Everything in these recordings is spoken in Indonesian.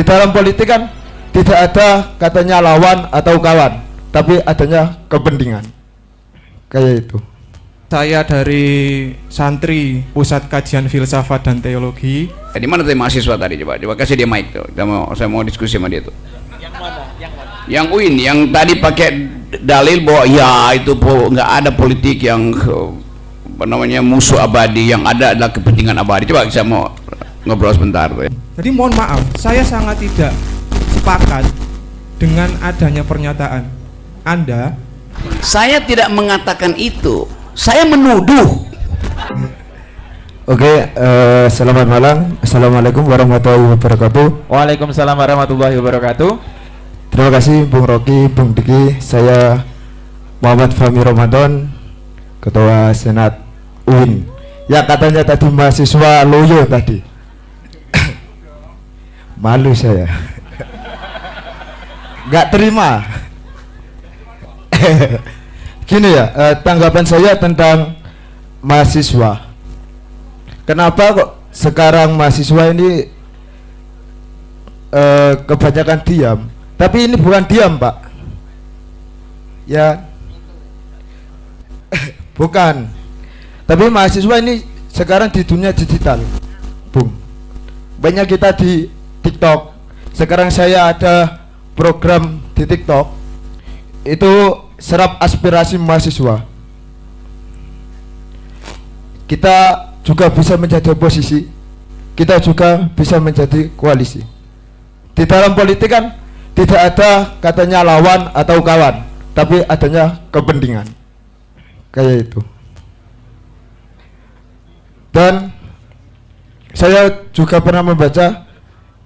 Di dalam politik kan tidak ada katanya lawan atau kawan, tapi adanya kepentingan. Kayak itu. Saya dari santri Pusat Kajian Filsafat dan Teologi. Di mana tadi mahasiswa tadi? Coba kasih dia mic tuh. Saya mau diskusi sama dia tuh. Yang mana? Yang UIN, yang tadi pakai dalil bahwa ya itu nggak ada politik yang apa namanya musuh abadi, yang ada adalah kepentingan abadi. Coba saya mau ngobrol sebentar tuh. Jadi mohon maaf, saya sangat tidak sepakat dengan adanya pernyataan Anda. Saya tidak mengatakan itu. Saya menuduh. Oke, selamat malam. Assalamualaikum warahmatullahi wabarakatuh. Waalaikumsalam warahmatullahi wabarakatuh. Terima kasih Bung Rocky, Bung Diki. Saya Muhammad Fahmi Ramadan, Ketua Senat UIN. Ya katanya tadi mahasiswa loyo tadi. Malu saya. Nggak terima. Gini ya, tanggapan saya tentang mahasiswa. Kenapa kok sekarang mahasiswa ini kebanyakan diam? Tapi ini bukan diam, Pak. Ya, bukan. Tapi mahasiswa ini sekarang di dunia digital, Bung. Banyak kita di TikTok. Sekarang saya ada program di TikTok. Itu serap aspirasi mahasiswa. Kita juga bisa menjadi oposisi, kita juga bisa menjadi koalisi. Di dalam politik kan tidak ada katanya lawan atau kawan, tapi adanya kepentingan. Kayak itu. Dan saya juga pernah membaca,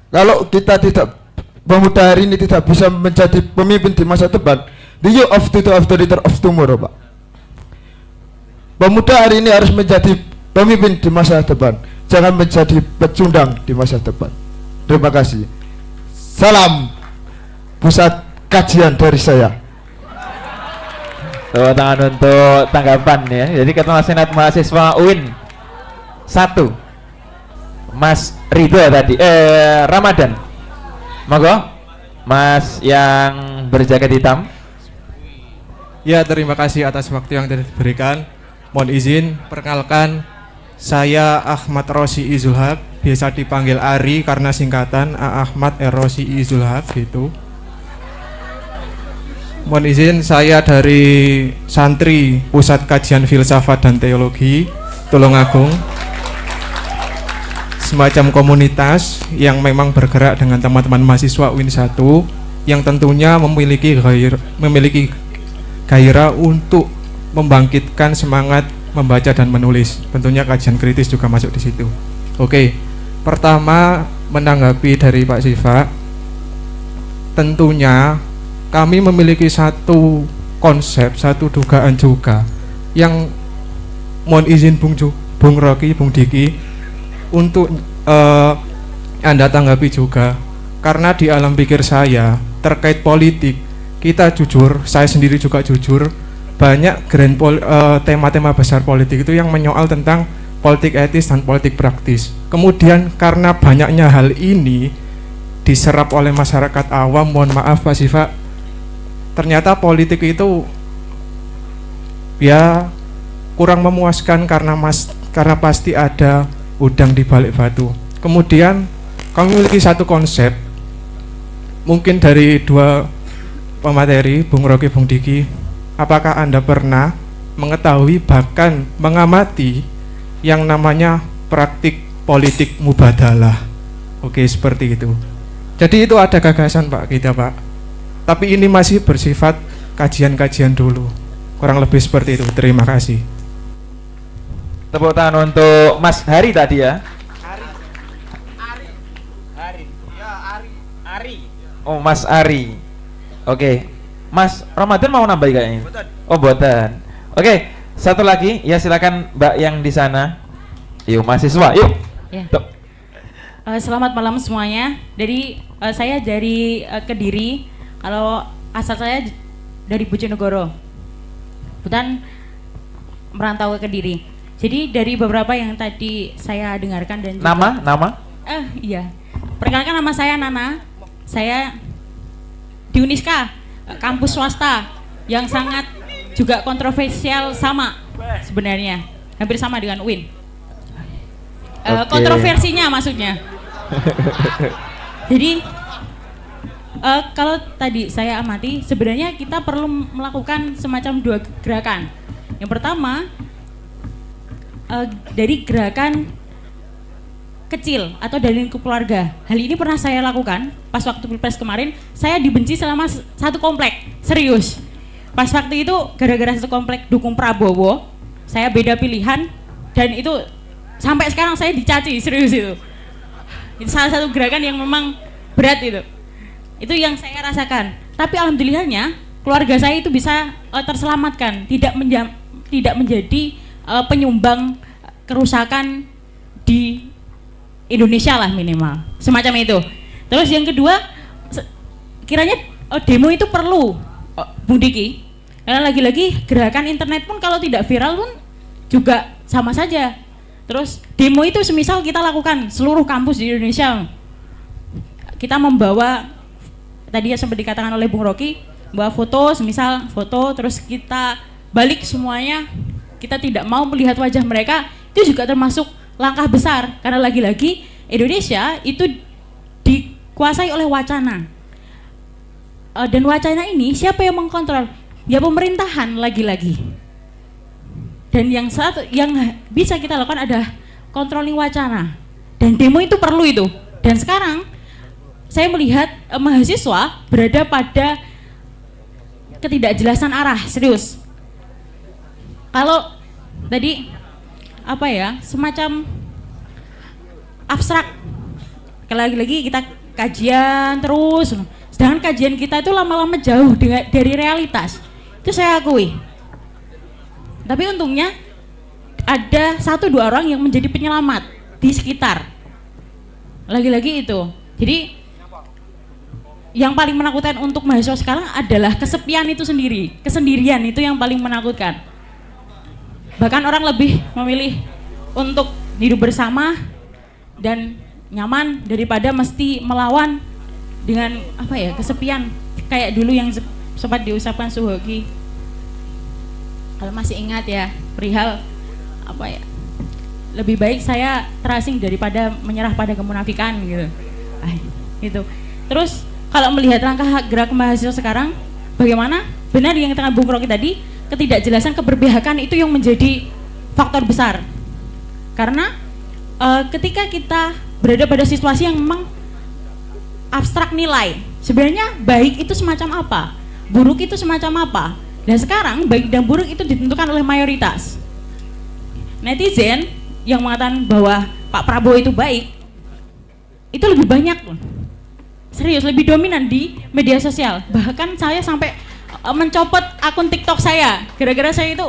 kalau kita tidak, pemuda hari ini tidak bisa menjadi pemimpin di masa depan, the youth of today of the leader of tomorrow, Pak. Pemuda hari ini harus menjadi pemimpin di masa depan, jangan menjadi pecundang di masa depan. Terima kasih. Salam Pusat Kajian dari saya. Tepuk tangan untuk tanggapan ya. Jadi Ketua Senat Mahasiswa UIN 1 Mas Ridho tadi Ramadan. Monggo Mas yang berjaket hitam. Ya, terima kasih atas waktu yang diberikan. Mohon izin, perkenalkan, saya Ahmad Rosi Izulhaq, biasa dipanggil Ari karena singkatan Ahmad Rosi Izulhaq gitu. Mohon izin, saya dari santri Pusat Kajian Filsafat dan Teologi Tulungagung, semacam komunitas yang memang bergerak dengan teman-teman mahasiswa UIN 1 yang tentunya memiliki gairah untuk membangkitkan semangat membaca dan menulis. Tentunya kajian kritis juga masuk di situ. Oke, pertama menanggapi dari Pak Siva, tentunya kami memiliki satu konsep, satu dugaan juga yang mohon izin Bung Rocky, Bung Diki untuk Anda tanggapi juga, karena di alam pikir saya terkait politik, kita jujur, saya sendiri juga jujur, banyak tema-tema besar politik itu yang menyoal tentang politik etis dan politik praktis. Kemudian karena banyaknya hal ini diserap oleh masyarakat awam, mohon maaf Pak Siva, ternyata politik itu ya kurang memuaskan karena pasti ada udang di balik batu. Kemudian kami memiliki satu konsep, mungkin dari dua pemateri, Bung Rocky, Bung Diki, apakah Anda pernah mengetahui bahkan mengamati yang namanya praktik politik mubadalah? Oke, seperti itu. Jadi itu ada gagasan Pak kita Pak, tapi ini masih bersifat kajian-kajian dulu, kurang lebih seperti itu. Terima kasih. Tepuk tangan untuk Mas Hari tadi ya. Ari. Oh, Mas Ari. Oke. Mas Ramadan mau nambah kayaknya. Oh, boten. Oke, satu lagi ya, silakan Mbak yang di sana. Yuk mahasiswa, yuk. Ya. Selamat malam semuanya. Dari saya dari Kediri. Kalau asal saya dari Bojonegoro. Kebetulan merantau ke Kediri. Jadi dari beberapa yang tadi saya dengarkan dan juga Nama? iya. Perkenalkan, nama saya Nana. Saya di Uniska, kampus swasta yang sangat juga kontroversial sama sebenarnya. Hampir sama dengan UIN. Kontroversinya maksudnya. Jadi kalau tadi saya amati, sebenarnya kita perlu melakukan semacam dua gerakan. Yang pertama, dari gerakan kecil atau dari lingkup keluarga. Hal ini pernah saya lakukan pas waktu Pilpres kemarin. Saya dibenci selama satu komplek, serius. Pas waktu itu gara-gara satu komplek dukung Prabowo, saya beda pilihan dan itu sampai sekarang saya dicaci, serius itu. Itu salah satu gerakan yang memang berat itu. Itu yang saya rasakan. Tapi alhamdulillahnya keluarga saya itu bisa terselamatkan, tidak menjadi penyumbang kerusakan di Indonesia lah minimal. Semacam itu. Terus yang kedua, kiranya demo itu perlu, Bung Diki. Karena lagi-lagi gerakan internet pun kalau tidak viral pun juga sama saja. Terus demo itu semisal kita lakukan seluruh kampus di Indonesia. Kita membawa, tadi ya sempat dikatakan oleh Bung Rocky, bawa foto, semisal foto, terus kita balik semuanya, kita tidak mau melihat wajah mereka, itu juga termasuk langkah besar. Karena lagi-lagi Indonesia itu dikuasai oleh wacana. Dan wacana ini siapa yang mengkontrol? Ya pemerintahan lagi-lagi. Dan yang bisa kita lakukan adalah controlling wacana. Dan demo itu perlu itu. Dan sekarang saya melihat mahasiswa berada pada ketidakjelasan arah, serius. Kalau tadi apa ya, semacam abstrak. Lagi-lagi kita kajian terus, sedangkan kajian kita itu lama-lama jauh dari realitas. Itu saya akui. Tapi untungnya ada 1-2 orang yang menjadi penyelamat di sekitar. Lagi-lagi itu. Jadi yang paling menakutkan untuk mahasiswa sekarang adalah kesepian itu sendiri, kesendirian itu yang paling menakutkan. Bahkan orang lebih memilih untuk hidup bersama dan nyaman daripada mesti melawan dengan apa ya, kesepian kayak dulu yang sempat diucapkan Suhoki. Kalau masih ingat ya, perihal apa ya, lebih baik saya terasing daripada menyerah pada kemunafikan gitu. Gitu. Terus kalau melihat langkah gerak mahasiswa sekarang, bagaimana? Benar yang tengah Bung Rocky tadi, ketidakjelasan keberpihakan itu yang menjadi faktor besar. Karena ketika kita berada pada situasi yang memang abstrak nilai, sebenarnya baik itu semacam apa, buruk itu semacam apa. Dan sekarang baik dan buruk itu ditentukan oleh mayoritas. Netizen yang mengatakan bahwa Pak Prabowo itu baik, itu lebih banyak loh. Serius, lebih dominan di media sosial. Bahkan saya sampai mencopot akun TikTok saya gara-gara saya itu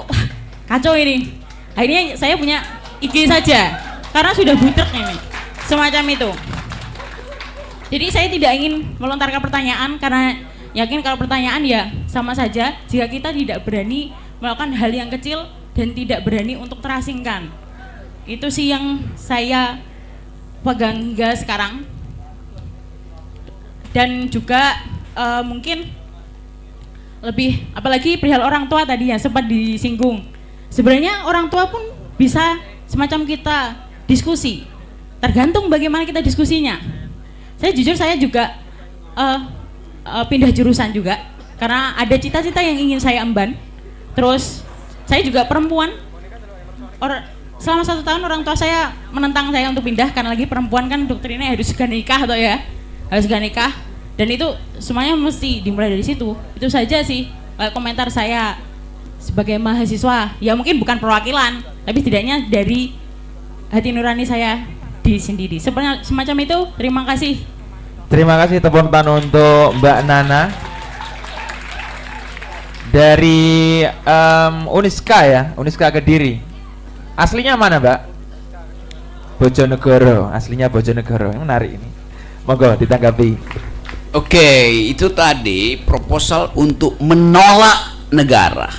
kacau ini. Akhirnya saya punya IG saja karena sudah butrek ini, semacam itu. Jadi saya tidak ingin melontarkan pertanyaan karena yakin kalau pertanyaan ya sama saja jika kita tidak berani melakukan hal yang kecil dan tidak berani untuk terasingkan. Itu sih yang saya pegang hingga sekarang. Dan juga mungkin lebih, apalagi perihal orang tua tadi yang sempat disinggung. Sebenarnya orang tua pun bisa semacam kita diskusi, tergantung bagaimana kita diskusinya. Saya jujur, saya juga pindah jurusan juga karena ada cita-cita yang ingin saya emban. Terus saya juga perempuan, selama 1 tahun orang tua saya menentang saya untuk pindah karena lagi perempuan kan doktrinnya harus segera nikah atau ya, harus segera nikah. Dan itu semuanya mesti dimulai dari situ. Itu saja sih komentar saya sebagai mahasiswa. Ya mungkin bukan perwakilan, tapi setidaknya dari hati nurani saya di sendiri. Semacam itu. Terima kasih. Terima kasih, tepuk tangan untuk Mbak Nana dari Uniska ya, Uniska Kediri. Aslinya mana Mbak? Bojonegoro, aslinya Bojonegoro. Yang menarik ini. Monggo ditanggapi. Oke, itu tadi proposal untuk menolak negara.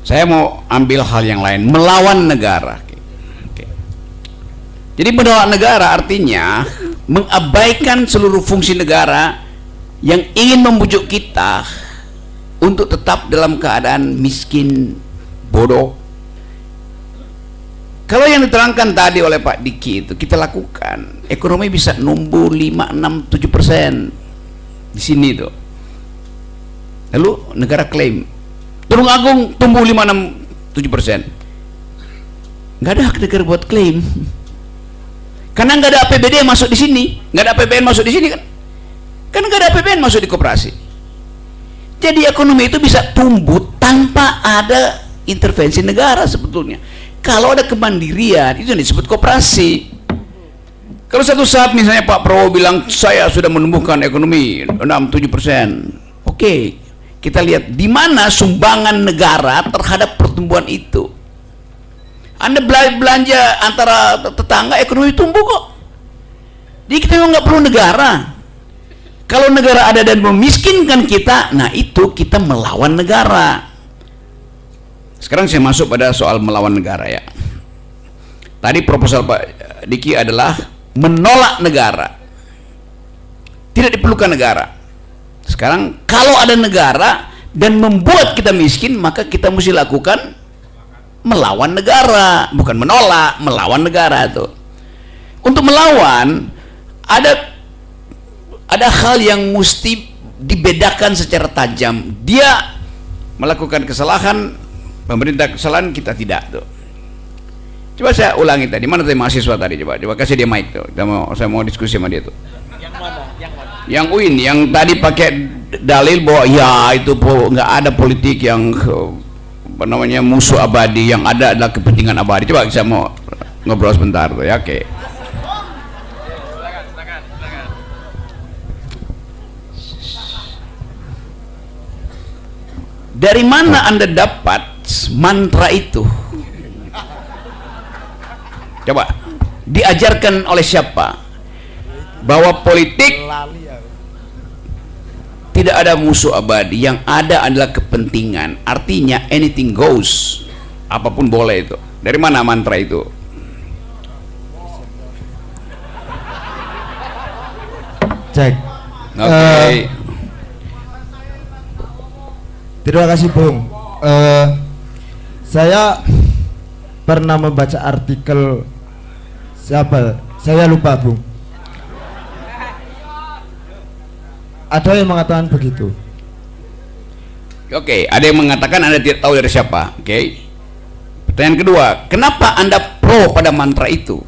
Saya mau ambil hal yang lain, melawan negara. Oke. Jadi menolak negara artinya mengabaikan seluruh fungsi negara yang ingin membujuk kita untuk tetap dalam keadaan miskin, bodoh. Kalau yang diterangkan tadi oleh Pak Diki itu kita lakukan, ekonomi bisa numbuh 5, 6, 7% di sini tuh. Lalu negara klaim Tulung Agung tumbuh 5, 6, 7%. Nggak ada hak negara buat klaim. Karena nggak ada APBD yang masuk di sini, nggak ada APBN masuk di sini kan? Kan nggak ada APBN masuk di koperasi. Jadi ekonomi itu bisa tumbuh tanpa ada intervensi negara sebetulnya. Kalau ada kemandirian itu yang disebut koperasi. Kalau satu saat misalnya Pak Prabowo bilang saya sudah menumbuhkan ekonomi 6-7%, oke, kita lihat di mana sumbangan negara terhadap pertumbuhan itu. Anda belanja antara tetangga, ekonomi tumbuh kok. Jadi kita memang nggak perlu negara. Kalau negara ada dan memiskinkan kita, nah itu kita melawan negara. Sekarang saya masuk pada soal melawan negara ya. Tadi proposal Pak Diki adalah menolak negara. Tidak diperlukan negara. Sekarang kalau ada negara dan membuat kita miskin, maka kita mesti lakukan melawan negara, bukan menolak, melawan negara itu. Untuk melawan ada hal yang mesti dibedakan secara tajam. Dia melakukan kesalahan, pemerintah kesalahan, kita tidak tuh. Coba saya ulangi tadi, mana tadi mahasiswa tadi, coba kasih dia mic tuh. Saya mau diskusi sama dia tuh. Yang mana? Yang UIN, yang tadi pakai dalil bahwa ya itu nggak ada politik yang musuh abadi, yang ada adalah kepentingan abadi. Coba saya mau ngobrol sebentar tuh ya, oke. Dari mana Anda dapat mantra itu? Coba diajarkan oleh siapa? Bahwa politik tidak ada musuh abadi, yang ada adalah kepentingan. Artinya anything goes, apapun boleh itu. Dari mana mantra itu? Cek. Oke. Terima kasih Bung. Saya pernah membaca artikel siapa? Saya lupa Bung. Ada yang mengatakan begitu. Oke, ada yang mengatakan Anda tidak tahu dari siapa. Oke. Pertanyaan kedua, kenapa Anda pro pada mantra itu?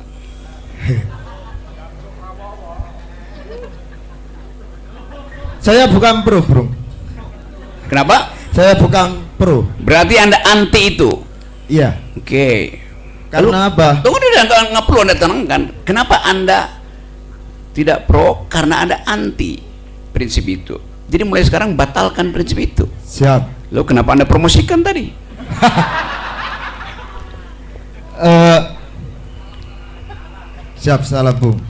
Saya bukan pro, Bro. Kenapa? Saya bukan pro. Berarti Anda anti itu. Iya. Oke. Karena apa? Tunggu dulu, nggak perlu Anda tenangkan. Kenapa Anda tidak pro? Karena Anda anti prinsip itu. Jadi mulai sekarang batalkan prinsip itu. Siap. Lo kenapa Anda promosikan tadi? Siap, salah Bung.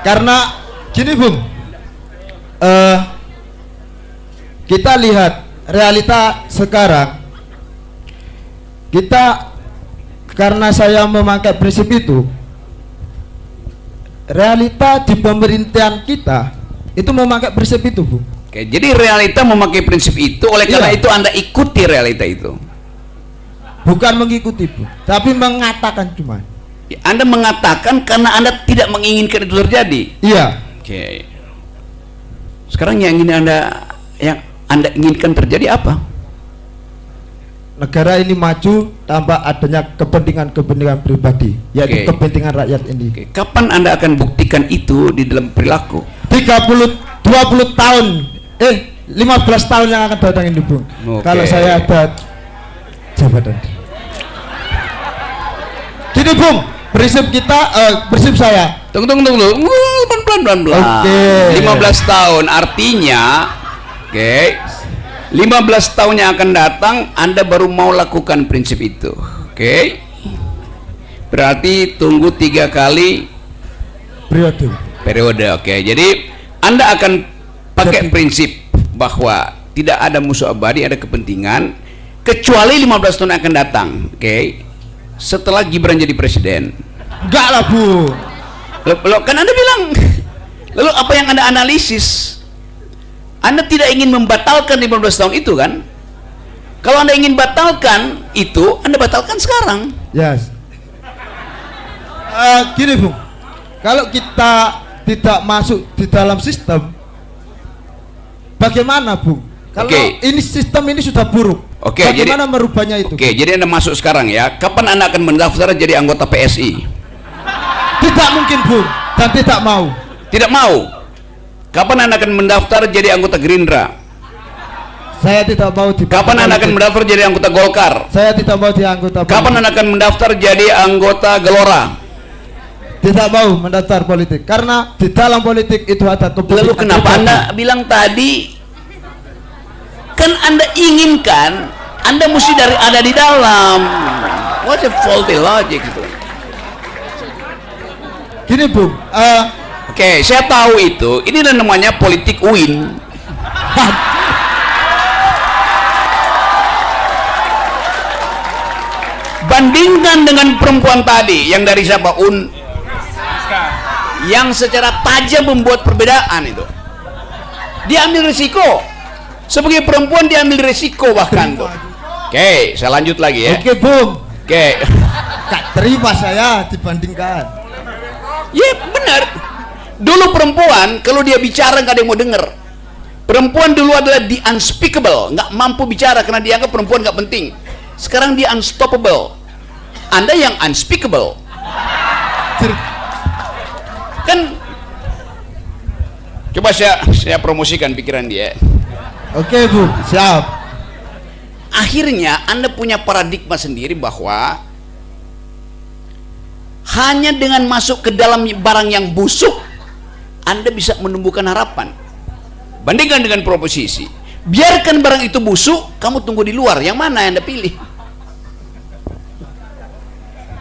Karena gini Bung, kita lihat realita sekarang. Kita, karena saya memakai prinsip itu, realita di pemerintahan kita itu memakai prinsip itu, Bu. Oke, jadi realita memakai prinsip itu, oleh karena Iya. itu Anda ikuti realita itu. Bukan mengikuti, Bu, tapi mengatakan cuma. Anda mengatakan karena Anda tidak menginginkan itu terjadi. Iya. Oke. Sekarang yang Anda inginkan terjadi apa? Negara ini maju tanpa adanya kepentingan pribadi, yaitu Oke. kepentingan rakyat ini. Oke. Kapan Anda akan buktikan itu di dalam perilaku? 20 tahun 15 tahun yang akan datang ini, Bung. Oke. Kalau saya ada jabatan. Gini, Bung, prinsip kita, prinsip saya. Tunggu. Pelan-pelan. Oke. 15 tahun artinya, oke. 15 tahun yang akan datang Anda baru mau lakukan prinsip itu. Oke. Berarti tunggu 3 kali periode. Oke. Jadi Anda akan pakai prinsip bahwa tidak ada musuh abadi, ada kepentingan, kecuali 15 tahun yang akan datang. Oke. setelah Gibran jadi presiden. Enggak lah, Bu. Loh, kan Anda bilang, lalu apa yang Anda analisis? Anda tidak ingin membatalkan 15 tahun itu kan? Kalau Anda ingin batalkan itu, Anda batalkan sekarang. Yes. Gini, Bung. Kalau kita tidak masuk di dalam sistem, bagaimana, Bung? Kalau ini sistem ini sudah buruk. Oke, bagaimana merubahnya itu? Oke, jadi Anda masuk sekarang ya. Kapan Anda akan mendaftar jadi anggota PSI? Tidak mungkin, Bung, dan tidak mau. Tidak mau. Kapan Anda akan mendaftar jadi anggota Gerindra? Saya tidak mau di. Kapan Anda akan mendaftar jadi anggota Golkar? Saya tidak mau di anggota. Kapan Anda akan mendaftar jadi anggota Gelora? Tidak mau mendaftar politik karena di dalam politik itu ada kepentingan. Lalu kenapa Anda bilang tadi kan Anda inginkan, Anda mesti ada di dalam. What's a faulty logic itu? Gini, Bung. Oke, saya tahu itu. Ini namanya politik UIN. Bandingkan dengan perempuan tadi yang dari siapa? Yang secara tajam membuat perbedaan itu. Dia ambil risiko. Sebagai perempuan dia ambil risiko bahkan tuh. Oke, saya lanjut lagi ya. Oke, Bung. Oke. Gak terima saya dibandingkan. Ya benar. Dulu perempuan kalau dia bicara nggak ada yang mau denger. Perempuan dulu adalah the unspeakable, nggak mampu bicara karena dianggap perempuan nggak penting. Sekarang dia unstoppable. Anda yang unspeakable. Kan coba saya promosikan pikiran dia. Oke, Bu, siap. Akhirnya Anda punya paradigma sendiri bahwa hanya dengan masuk ke dalam barang yang busuk Anda bisa menumbuhkan harapan. Bandingkan dengan proposisi, biarkan barang itu busuk, kamu tunggu di luar, yang mana yang Anda pilih?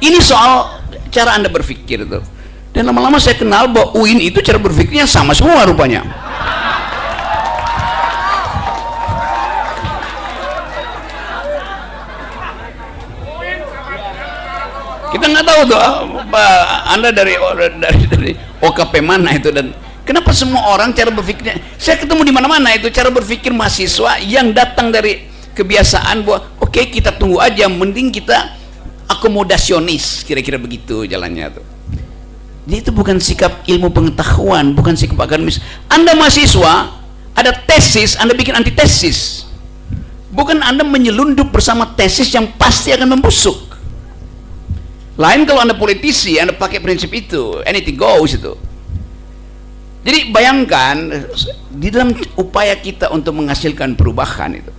Ini soal cara Anda berpikir tuh. Dan lama-lama saya kenal bahwa UIN itu cara berpikirnya sama semua rupanya. Kita nggak tahu tuh Anda dari OKP mana itu, dan kenapa semua orang cara berpikirnya, saya ketemu di mana-mana itu cara berpikir mahasiswa yang datang dari kebiasaan bahwa oke, kita tunggu aja, mending kita akomodasionis, kira-kira begitu jalannya tuh. Jadi itu bukan sikap ilmu pengetahuan, bukan sikap akademis. Anda mahasiswa, ada tesis, Anda bikin antitesis. Bukan Anda menyelundup bersama tesis yang pasti akan membusuk. Lain kalau Anda politisi, Anda pakai prinsip itu, anything goes itu. Jadi bayangkan, di dalam upaya kita untuk menghasilkan perubahan itu,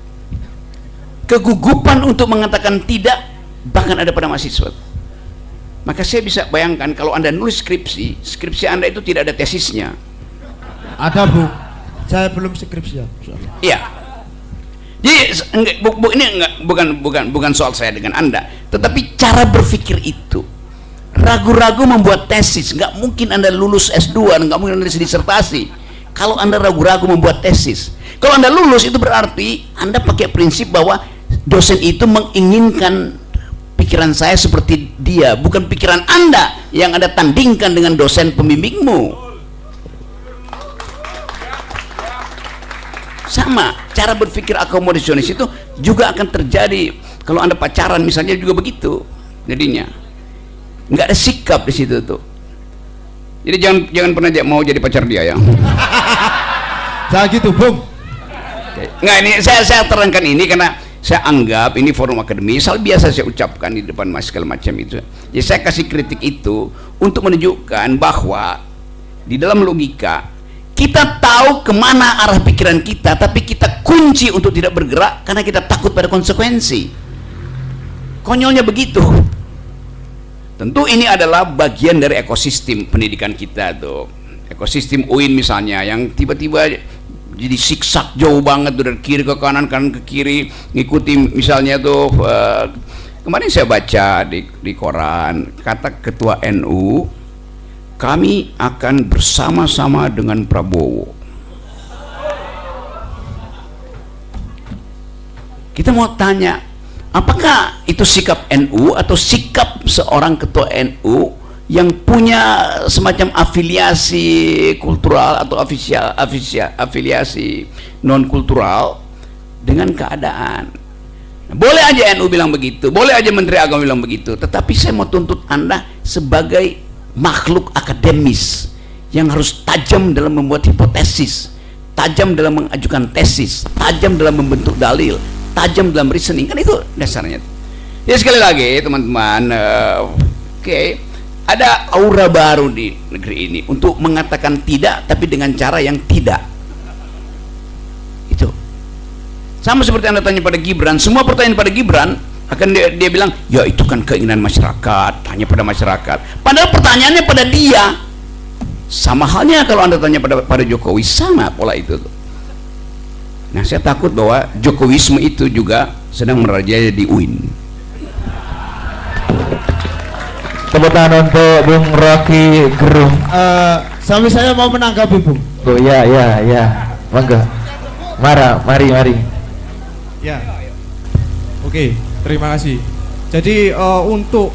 kegugupan untuk mengatakan tidak bahkan ada pada mahasiswa. Maka saya bisa bayangkan kalau Anda nulis skripsi Anda itu tidak ada tesisnya. Ada, Bu. Saya belum skripsian. Iya. Jadi ini bukan soal saya dengan Anda, tetapi cara berpikir itu. Ragu-ragu membuat tesis, nggak mungkin Anda lulus S2, nggak mungkin Anda nulis disertasi kalau Anda ragu-ragu membuat tesis. Kalau Anda lulus itu berarti Anda pakai prinsip bahwa dosen itu menginginkan pikiran saya seperti dia, bukan pikiran Anda yang Anda tandingkan dengan dosen pembimbingmu. Sama, cara berpikir akomodasionis itu juga akan terjadi kalau Anda pacaran misalnya, juga begitu jadinya. Nggak ada sikap di situ tuh. Jadi jangan pernah mau jadi pacar dia ya. Saya gitu, Bung. Nggak, ini saya terangkan ini karena saya anggap ini forum akademis, hal biasa saya ucapkan di depan mas segala macam itu. Jadi saya kasih kritik itu untuk menunjukkan bahwa di dalam logika kita tahu kemana arah pikiran kita, tapi kita kunci untuk tidak bergerak karena kita takut pada konsekuensi. Konyolnya begitu. Tentu ini adalah bagian dari ekosistem pendidikan kita tuh. Ekosistem UIN misalnya yang tiba-tiba jadi siksak jauh banget tuh, dari kiri ke kanan, kanan ke kiri, ngikuti misalnya tuh kemarin saya baca di koran kata ketua NU, kami akan bersama-sama dengan Prabowo. Kita mau tanya, apakah itu sikap NU atau sikap seorang ketua NU yang punya semacam afiliasi kultural atau afiliasi non kultural dengan keadaan. Boleh aja NU bilang begitu, boleh aja Menteri Agama bilang begitu, tetapi saya mau tuntut Anda sebagai makhluk akademis yang harus tajam dalam membuat hipotesis, tajam dalam mengajukan tesis, tajam dalam membentuk dalil, tajam dalam reasoning, kan itu dasarnya. Ya sekali lagi teman-teman, ada aura baru di negeri ini untuk mengatakan tidak tapi dengan cara yang tidak. Itu sama seperti Anda tanya pada Gibran, semua pertanyaan pada Gibran akan dia bilang ya itu kan keinginan masyarakat, tanya pada masyarakat, padahal pertanyaannya pada dia. Sama halnya kalau Anda tanya pada Jokowi, sama pola itu tuh. Nah, saya takut bahwa Jokowisme itu juga sedang merajai di UIN. Tepuk tangan untuk Bung Rocky Gerung. Sampai saya mau menanggapi, Bung. Oh ya, monggo. Mari. Ya. Oke, terima kasih. Jadi untuk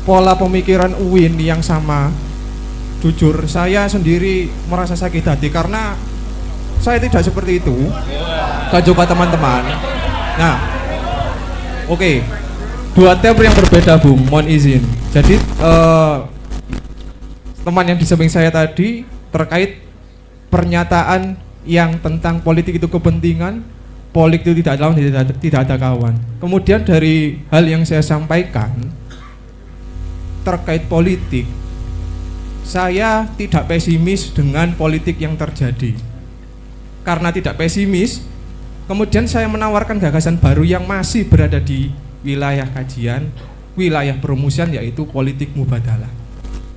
pola pemikiran UIN yang sama, jujur saya sendiri merasa sakit hati karena saya tidak seperti itu. Dan juga teman-teman. Nah, oke. Dua tab yang berbeda, Bung. Mohon izin. Jadi teman yang di samping saya tadi terkait pernyataan yang tentang politik itu kepentingan, politik itu tidak lawan, tidak ada kawan. Kemudian dari hal yang saya sampaikan terkait politik, saya tidak pesimis dengan politik yang terjadi. Karena tidak pesimis, kemudian saya menawarkan gagasan baru yang masih berada di wilayah kajian, wilayah perumusan, yaitu politik mubadalah.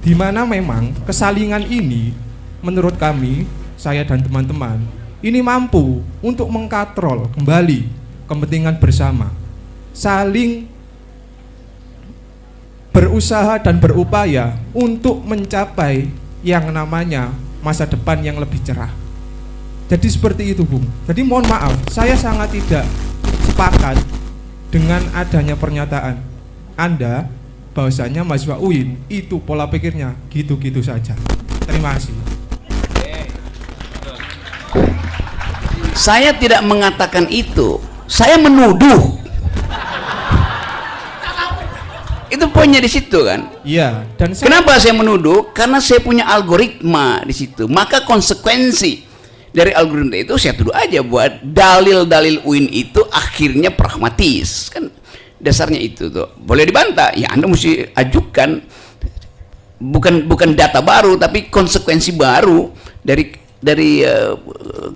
Di mana memang kesalingan ini menurut kami, saya dan teman-teman, ini mampu untuk mengkatrol kembali kepentingan bersama, saling berusaha dan berupaya untuk mencapai yang namanya masa depan yang lebih cerah. Jadi seperti itu, Bung. Jadi mohon maaf, saya sangat tidak sepakat dengan adanya pernyataan Anda bahwasanya mahasiswa UIN itu pola pikirnya gitu-gitu saja. Terima kasih. Saya tidak mengatakan itu, saya menuduh. Itu poinnya di situ kan? Iya. Dan Kenapa saya menuduh? Karena saya punya algoritma di situ. Maka konsekuensi dari algoritma itu saya tuduh aja buat dalil-dalil UIN itu akhirnya pragmatis kan, dasarnya itu tuh. Boleh dibantah, ya Anda mesti ajukan bukan data baru tapi konsekuensi baru dari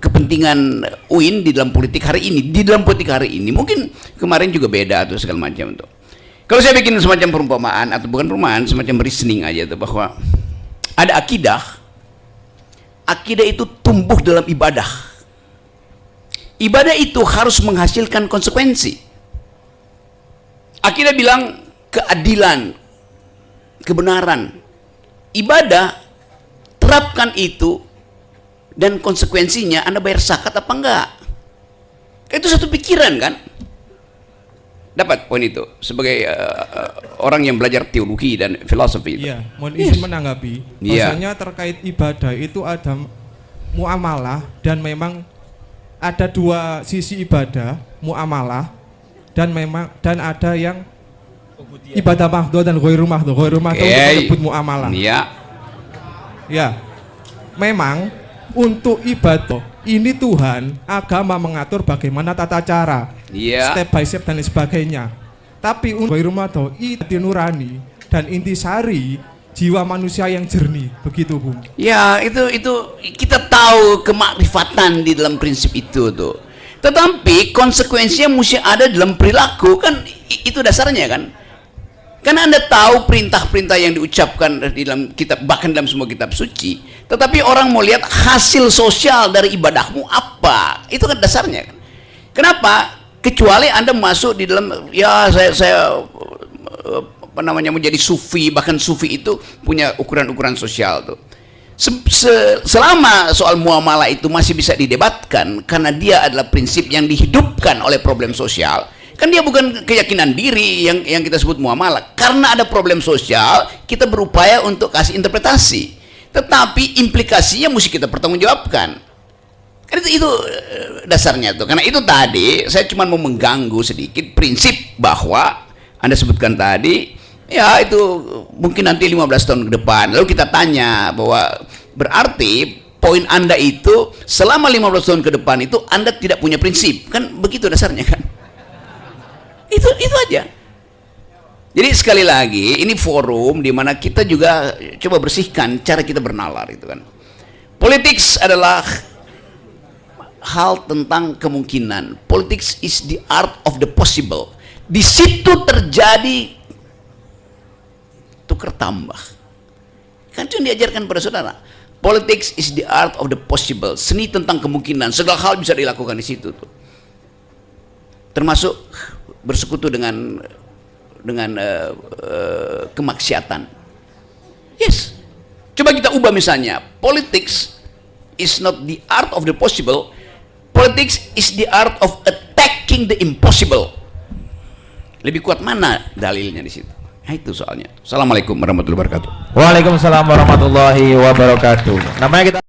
kepentingan UIN di dalam politik hari ini. Di dalam politik hari ini mungkin kemarin juga beda atau segala macam tuh. Kalau saya bikin semacam perumpamaan atau bukan perumpamaan, semacam reasoning aja tuh, bahwa ada akidah itu tumbuh dalam ibadah. Ibadah itu harus menghasilkan konsekuensi. Akidah bilang keadilan, kebenaran. Ibadah terapkan itu dan konsekuensinya Anda bayar zakat apa enggak. Itu satu pikiran kan? Dapat poin itu sebagai orang yang belajar teologi dan filosofi itu. Iya, mohon izin menanggapi. Iya. Bahwasanya terkait ibadah itu ada muamalah dan memang ada dua sisi ibadah, muamalah dan ada yang ibadah mahdhu dan ghairu mahdhu. Ghairu mahdhu itu menyebut muamalah. Iya. Ya. Memang untuk ibadah ini Tuhan agama mengatur bagaimana tata cara, step by step dan sebagainya. Tapi untuk ghairu mahdhu itu nurani dan intisari jiwa manusia yang jernih, begitu, Bung. Ya, itu kita tahu kemakrifatan di dalam prinsip itu tuh. Tetapi konsekuensinya mesti ada dalam perilaku kan, itu dasarnya kan. Karena Anda tahu perintah-perintah yang diucapkan di dalam kitab, bahkan dalam semua kitab suci. Tetapi orang mau lihat hasil sosial dari ibadahmu apa. Itu kan dasarnya kan. Kenapa? Kecuali Anda masuk di dalam, ya saya apa namanya, menjadi sufi, bahkan sufi itu punya ukuran-ukuran sosial tuh. Selama soal muamalah itu masih bisa didebatkan karena dia adalah prinsip yang dihidupkan oleh problem sosial, Kan dia bukan keyakinan diri yang kita sebut muamalah. Karena ada problem sosial, kita berupaya untuk kasih interpretasi. Tetapi implikasinya mesti kita pertanggungjawabkan. Kan itu dasarnya tuh. Karena itu tadi saya cuma mau mengganggu sedikit prinsip bahwa Anda sebutkan tadi, ya itu mungkin nanti 15 tahun ke depan. Lalu kita tanya bahwa berarti poin Anda itu selama 15 tahun ke depan itu Anda tidak punya prinsip. Kan begitu dasarnya kan. Itu aja. Jadi sekali lagi ini forum di mana kita juga coba bersihkan cara kita bernalar itu kan. Politics adalah hal tentang kemungkinan. Politics is the art of the possible. Di situ terjadi tukar tambah. Kan itu yang diajarkan pada saudara. Politics is the art of the possible. Seni tentang kemungkinan. Segala hal bisa dilakukan di situ tuh. Termasuk bersekutu dengan kemaksiatan. Yes. Coba kita ubah misalnya. Politics is not the art of the possible. Politics is the art of attacking the impossible. Lebih kuat mana dalilnya di situ? Nah, itu soalnya. Assalamualaikum warahmatullahi wabarakatuh. Waalaikumsalam warahmatullahi wabarakatuh. Namanya kita